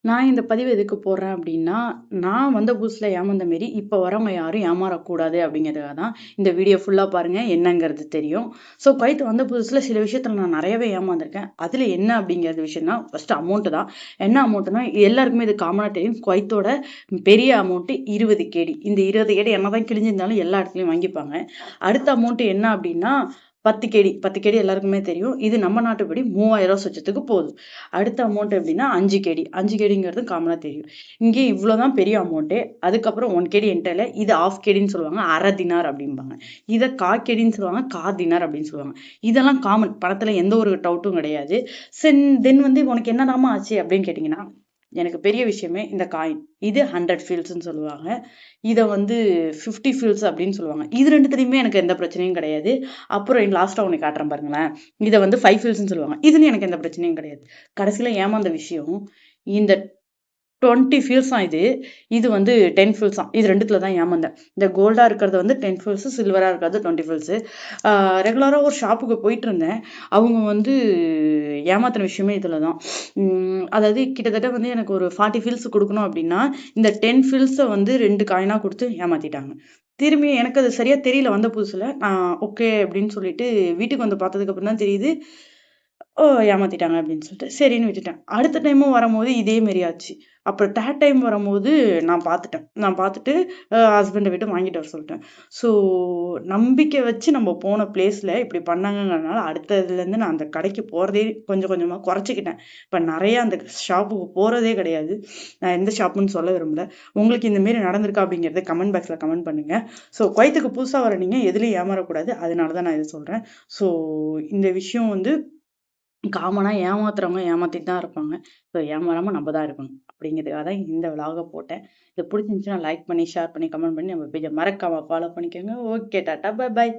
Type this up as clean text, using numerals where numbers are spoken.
நான் இந்த பதிவு எதுக்கு போடுறேன் அப்படின்னா, நான் வந்த புதுசுல ஏமாந்த மாரி, இப்ப வரவங்க யாரும் ஏமாறக்கூடாது அப்படிங்கிறதுக்காக தான். இந்த வீடியோ ஃபுல்லா பாருங்க. என்னங்கிறது தெரியும். ஸோ குவைத் வந்த புதுசுல சில விஷயத்துல நான் நெறையவே ஏமாந்துருக்கேன். அதுல என்ன அப்படிங்கிறது விஷயம்னா, ஃபர்ஸ்ட் அமௌண்ட் தான். என்ன அமௌண்ட்னா, எல்லாருக்குமே இது காமனா தெரியும். குவைத்தோட பெரிய அமௌண்ட் 20 கேடி. இந்த 20 கேடி என்னதான் கிழிஞ்சிருந்தாலும் எல்லா இடத்துலயும் வாங்கிப்பாங்க. அடுத்த அமௌண்ட் என்ன அப்படின்னா, 10 கேடி. 10 கேடி எல்லாருக்குமே தெரியும். இது நம்ம நாட்டுப்படி ரூ. 3000 சொச்சத்துக்கு போகுது. அடுத்த அமௌண்ட் எப்படின்னா 5 கேடி. 5 கேடிங்கிறது காமனா தெரியும். இங்கே இவ்வளோதான் பெரிய அமௌண்ட்டே. அதுக்கப்புறம் 1 கேடி என்ட்ட இல்ல. இது 1/2 கேடின்னு சொல்லுவாங்க. 1/2 தினார் அப்படிம்பாங்க. இத 1/4 கேடின்னு சொல்லுவாங்க. 1/4 தினார் அப்படின்னு சொல்லுவாங்க. இதெல்லாம் காமன். பணத்துல எந்த ஒரு டவுட்டும் கிடையாது. தென் வந்து உனக்கு என்னதாம்மா ஆச்சு அப்படின்னு கேட்டீங்கன்னா, எனக்கு பெரிய விஷயமே இந்த காயின். இது 100 ஃபீல்ஸ்ன்னு சொல்லுவாங்க. இத வந்து 50 ஃபீல்ஸ் அப்படின்னு சொல்லுவாங்க. இது 2த்துலயுமே எனக்கு எந்த பிரச்சனையும் கிடையாது. அப்புறம் லாஸ்ட்டா ஒண்ணு காட்டுறேன் பாருங்களேன். இத வந்து 5 ஃபீல்ஸ்ன்னு சொல்லுவாங்க. இதுலயும் எனக்கு எந்த பிரச்சனையும் கிடையாது. கடைசியில ஏமாந்த விஷயம், இந்த 20 ஃபீல்ஸ் தான் இது. இது வந்து 10 ஃபீல்ஸ் தான். இது 2த்துல தான் ஏமாந்தேன். இந்த கோல்டா இருக்கிறது வந்து 10 ஃபீல்ஸ், சில்வரா இருக்கிறது 20 ஃபீல்ஸ். ரெகுலரா ஒரு ஷாப்புக்கு போயிட்டுருந்தேன். அவங்க வந்து ஏமாத்துன விஷயமே இதுல தான். அதாவது கிட்டத்தட்ட வந்து எனக்கு ஒரு 40 ஃபீல்ஸ் குடுக்கணும் அப்டின்னா, இந்த 10 ஃபீல்ஸ வந்து 2 காயினா குடுத்து ஏமாத்திட்டாங்க. திரும்பி எனக்கு அது சரியா தெரியல வந்த புதுசுல. நான் ஓகே அப்டின்னு சொல்லிட்டு வீட்டுக்கு வந்து பார்த்ததுக்கு அப்புறம் தான் தெரியுது. ஓ! ஏமாத்திட்டாங்க அப்படின்னு சொல்லிட்டு, சரின்னு விட்டுட்டேன். அடுத்த டைமும் வரும்போது இதே மாரி ஆச்சு. அப்புறம் 3 டைம் வரும்போது நான் பார்த்துட்டேன். நான் பார்த்துட்டு ஹஸ்பண்ட விட்டு வாங்கிட்டு வர சொல்லிட்டேன். ஸோ நம்பிக்கை வச்சு நம்ம போன பிளேஸ்ல இப்படி பண்ணாங்கங்கிறனால, அடுத்ததுலேருந்து நான் அந்த கடைக்கு போறதே கொஞ்சம் கொஞ்சமா குறைச்சுக்கிட்டேன். இப்ப நெறைய அந்த ஷாப்புக்கு போறதே கிடையாது. நான் எந்த ஷாப்புன்னு சொல்ல விரும்பல. உங்களுக்கு இந்த மாரி நடந்திருக்கா அப்படிங்கிறத கமெண்ட் பாக்ஸ்ல கமெண்ட் பண்ணுங்க. ஸோ குவைத்துக்கு புதுசா வர நீங்க எதுலயும் ஏமாறக்கூடாது. அதனால தான் நான் இத சொல்றேன். ஸோ இந்த விஷயம் வந்து காமனா ஏமாத்துறவங்க ஏமாத்திட்டு தான் இருப்பாங்க. ஸோ ஏமாறாம நம்ம தான் இருக்கணும். அப்படிங்கிறதுக்காக தான் இந்த விலாக போட்டேன். இது புடிச்சிருந்துச்சுன்னா லைக் பண்ணி, ஷேர் பண்ணி, கமெண்ட் பண்ணி நம்ம பேஜ மறக்காம ஃபாலோ பண்ணிக்கோங்க. ஓகே டாட்டா. பாய் பாய்.